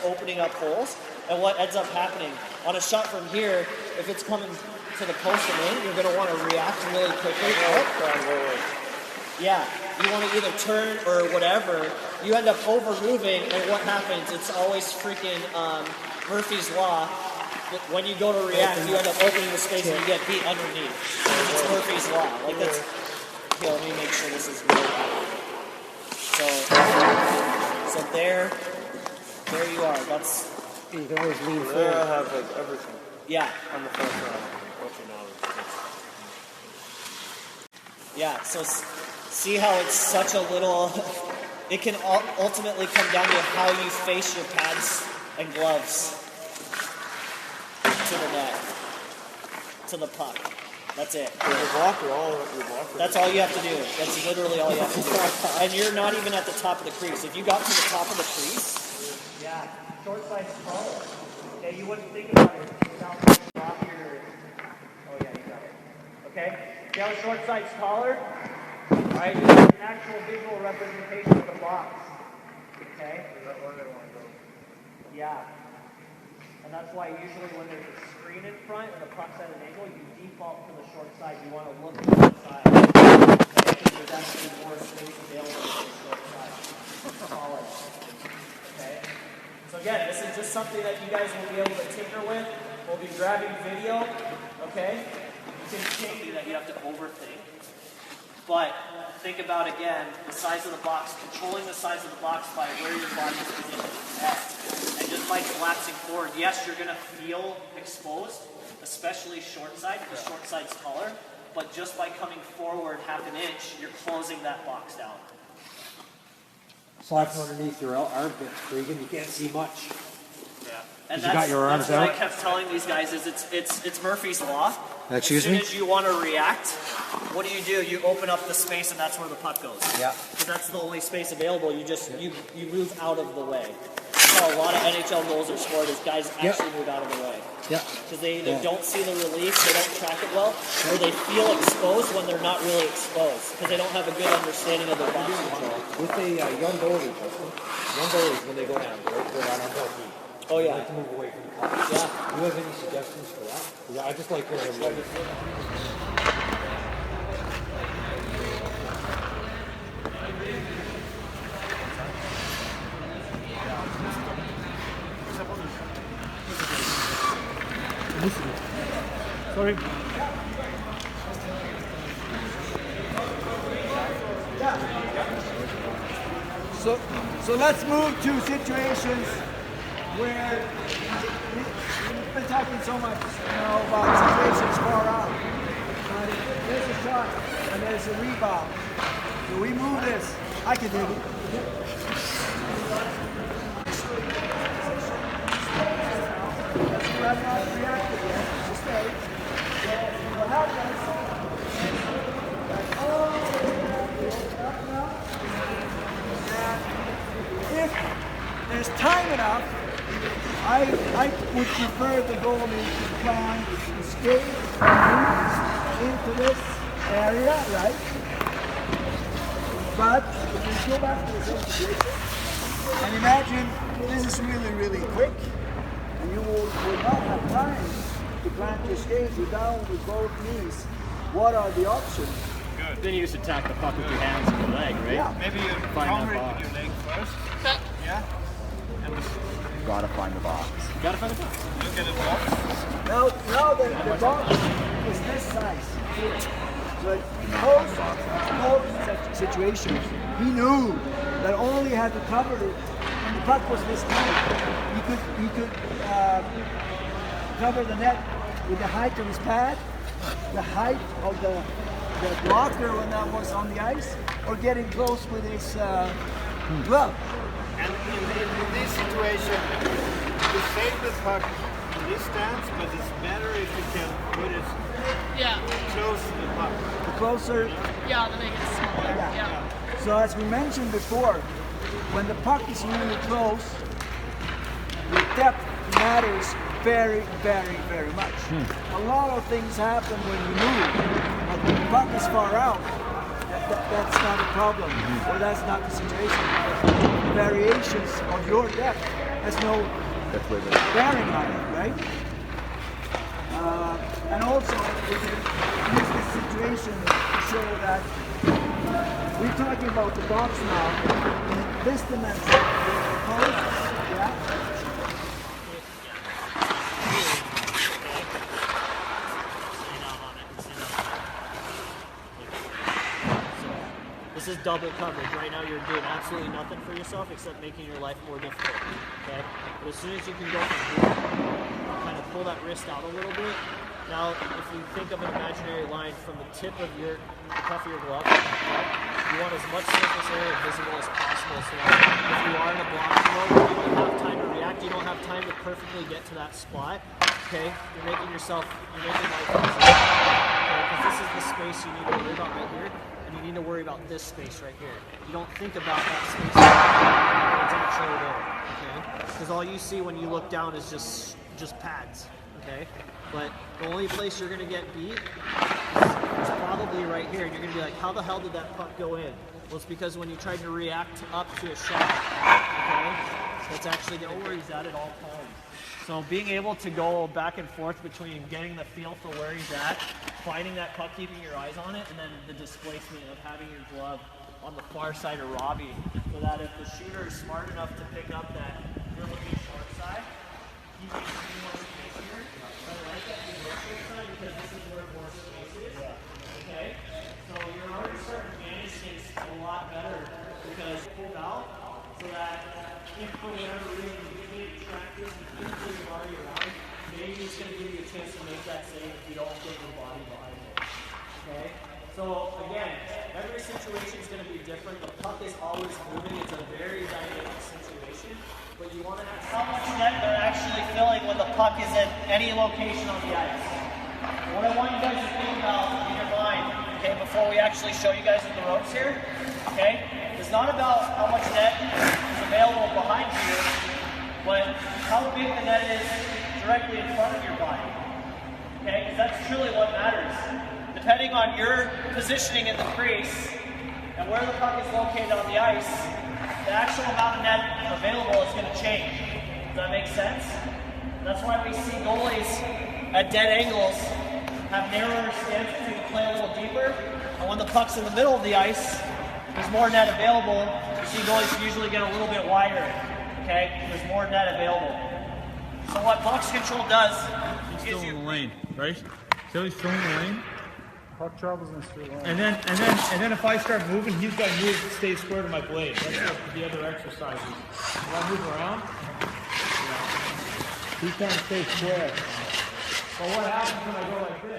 opening up holes. And what ends up happening on a shot from here, if it's coming to the post and in, you're going to want to react really quickly. Yeah, you want to either turn or whatever. You end up over-moving, and what happens? It's always freaking Murphy's Law. When you go to react, you end up opening the space and you get beat underneath. It's Murphy's Law. Like that's. Here, let me make sure this is really accurate. So there you are. That's. You can always lean forward. There I have like everything. Yeah. On the front side. Yeah. So see how it's such a little. It can ultimately come down to how you face your pads and gloves to the net, to the puck. That's it. That's all you have to do. That's literally all you have to do. And you're not even at the top of the crease. If you got to the top of the crease, yeah, short side's taller. Okay, you wouldn't think about it without drop your. Oh yeah, you got it. Okay, see how short side's taller? All right, this is an actual visual representation of the box. Okay. Yeah. And that's why usually when there's a screen in front and the puck's at an angle, you default to the short side. You want to look to the side. Okay? Because there's actually more space available to the short side. Solid. Okay? So again, this is just something that you guys will be able to tinker with. We'll be grabbing video. Okay? You can change that you have to overthink. But think about, again, the size of the box, controlling the size of the box by where your body is positioned at. And just by collapsing forward, yes, you're going to feel exposed, especially short side, because short side's taller. But just by coming forward half an inch, you're closing that box down. Slide from underneath your armpits, Freegan. You can't see much. Yeah. And you got your arms that's what out? I kept telling these guys is it's Murphy's Law. Excuse me? As soon as you want to react, what do? You open up the space and that's where the puck goes. Yeah. Because that's the only space available. You just you move out of the way. That's how a lot of NHL goals are scored is guys actually move out of the way. Yeah. Because they either don't see the release, they don't track it well, or they feel exposed when they're not really exposed because they don't have a good understanding of their box control. With a young goalie, when they go down, they're down on both feet. Oh yeah. They like to move away from the puck. Yeah. Do you have any suggestions for that? Yeah, I just like when Sorry. So let's move to situations where we've been talking so much, about situations far out. There's a shot and there's a rebound. So we move this. I can do it. You have not reacted yet. Just stay. What happens? If there's time enough, I would prefer the goalie to plan to skate and move into this area, right? But if we go back to the same situation, and imagine this is really, really quick, and you will not have time to plant your skate. You're down with both knees. What are the options? Good. Then you just attack the puck with your hands and your leg, right? Yeah. Maybe you counter it with your leg first. Yeah. And gotta find the box. Gotta find the box. look at the box. Now the box is this size. But most situations, he knew that all he had to cover it when the puck was this tight. He could cover the net with the height of his pad, the height of the blocker when that was on the ice, or getting close with his glove. And in this situation, you save the puck in this stance, but it's better if you can put it close to the puck. The closer. Yeah, the make it smaller. Yeah. So as we mentioned before, when the puck is really close, the depth matters very, very, very much. A lot of things happen when you move, but when the puck is far out, that's not a problem, or that's not the situation. The variations of your depth has no That's way better. bearing on it, right? And also, we can use this situation to show that we're talking about the box now in this dimension, the post, yeah? This is double coverage. Right now you're doing absolutely nothing for yourself except making your life more difficult. Okay? But as soon as you can go from here, kind of pull that wrist out a little bit. Now, if you think of an imaginary line from the tip of the cuff of your glove, you want as much surface area visible as possible. So that if you are in a blocking mode, you don't have time to react. You don't have time to perfectly get to that spot. Okay? You're making life easier. Okay? Because this is the space you need to worry about right here. You need to worry about this space right here. You don't think about that space when it's actually there, okay? Because all you see when you look down is just pads, okay? But the only place you're gonna get beat is probably right here, and you're gonna be like, how the hell did that puck go in? Well, it's because when you tried to react up to a shot, okay? That's actually gonna where he's at all times. So being able to go back and forth between getting the feel for where he's at, finding that puck, keeping your eyes on it, and then the displacement of having your glove on the far side of Robbie, so that if the shooter is smart enough to pick up that you're looking short side, he makes more space here. I like that you look short side because this is where more space is. Okay? So you're already starting to manage things a lot better because pulled out so that if for whatever reason you can't track this and you're already around, maybe it's going to give you a chance to make that save if you don't get your body behind it. Okay? So again, every situation is going to be different. The puck is always moving. It's a very dynamic situation. But you want to have how much net they're actually filling when the puck is at any location on the ice. What I want you guys to think about in your mind, okay, before we actually show you guys the ropes here, okay, is not about how much net is available behind you, but how big the net is directly in front of your body. Okay, because that's truly what matters. Depending on your positioning in the crease and where the puck is located on the ice, the actual amount of net available is going to change. Does that make sense? That's why we see goalies at dead angles have narrower stances so you can play a little deeper. And when the puck's in the middle of the ice, there's more net available. You see goalies usually get a little bit wider. Okay? There's more net available. So what box control does He's still in the lane, right? So he's still in the lane. Puck travels in a straight line. And then if I start moving, he's got to move to stay square to my blade. That's like the other exercises. If I move around, He's trying to stay square. but what happens when I go like this?